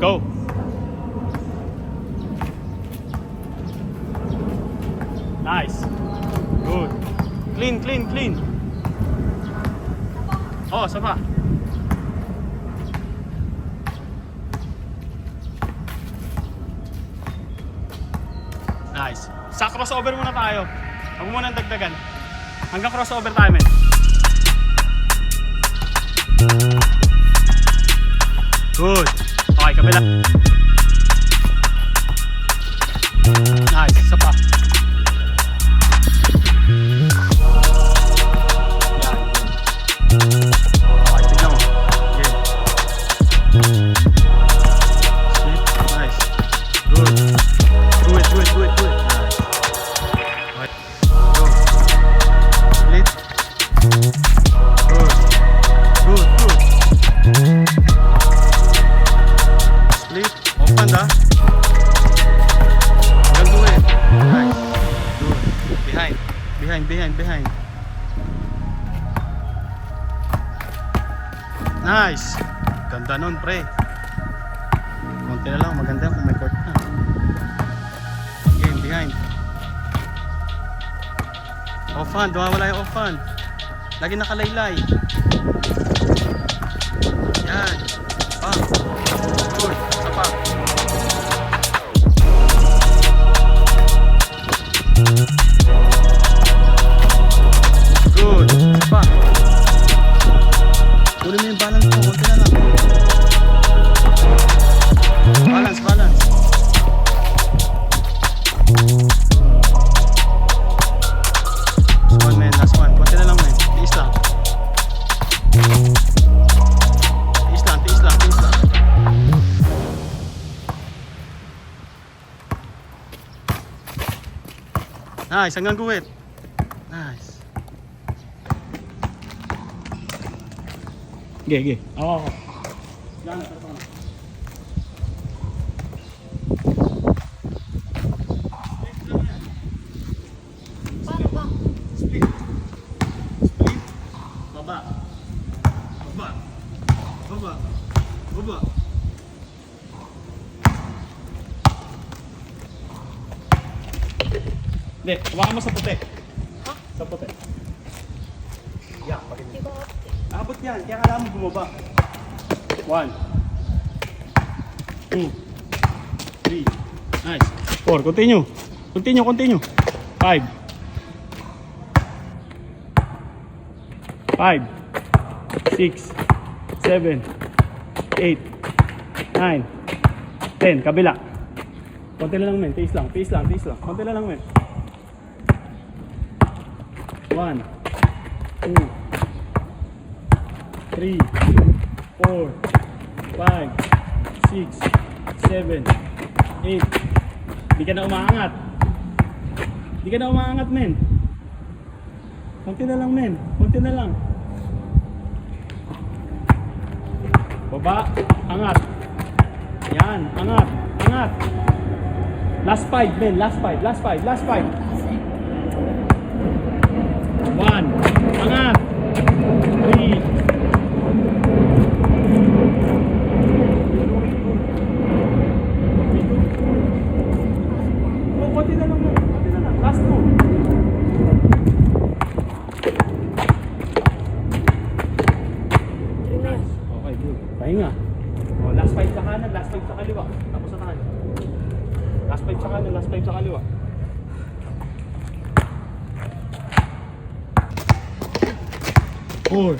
Go. Nice. Good. Clean, clean, clean. Oh, sapa. Nice. Sa crossover muna tayo. Huwag mo muna dagdagan. Hanggang crossover tayo, men. Good. Okay, kabila. Nice. Isa pa. Yan. Okay, tignan mo. Okay. Split. Nice. Good. Do it, do it, do it, do it. Nice. Okay. Go. Split. Good. Good, good. Split. Open da. Hanggang do it. Nice. Good. Behind. Behind, behind, behind. Nice. Ganda nun, pre. Konti na lang. Maganda kung may court na. Game, behind. Off hand. Wala yung off hand. Lagi nakalaylay. Yan. Pa. Good. Isa pa. Good. Isa pa. Kunin mo yung balance mo. Kunti na lang. Balance, balance. Last one, man. Last one. Kunti na lang, man. Tiis lang. Tiis lang, tiis lang, tiis lang. Nice. Hanggang guwit. Nice. Gege. Oo. Yan na, tara. Paano ba? Split. Split. Baba. Baba. Baba. Baba. Hindi, hawakan mo sa puti. Ha? Sa puti. Yeah, pag Di ba? abot yan, kaya kailangan mo bumaba. 1 2 3. Nice. 4, continue. Continue, continue. 5 5 6 7 8 9 10. Kabila. Konti na lang, men. Tiis lang, tiis lang, tiis lang. Konti na lang, men. 1 2 3 4 5 6 7 8. Di ka na umaangat. Di ka na umaangat, men. Konti na lang, men. Konti na lang. Baba, angat. Yan, angat, angat. Last 5, men. Last 5, last 5, last 5. 1, angat. 3. Konti na lang, men. Konti na lang. Last 2. Okay, good. Pahinga. Oh, last 5 sa kanan, last 5 sa kaliwa. Tapos sa kanan. Last 5 sa kanan, last 5 sa kaliwa. 4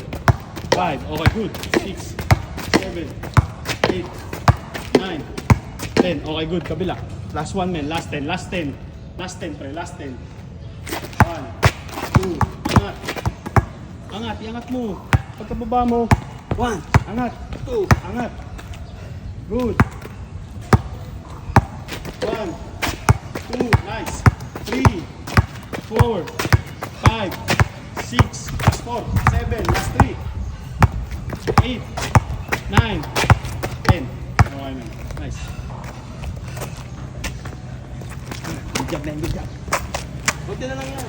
5. Okay, good. 6 7 8 9 10. Okay, good. Kabila. Last 1, men. Last 10. Last 10. Last 10, pre. Last 10. 1 2. Angat. Angat. Iangat mo. Pagkababa mo. 1. Angat. 2. Angat. Good. 1 2. Nice. 3 4 5 6. Last 4 7. Last 3 8 9 10. Okay, man. Nice. Good job, man. Good job. Buti na lang yan.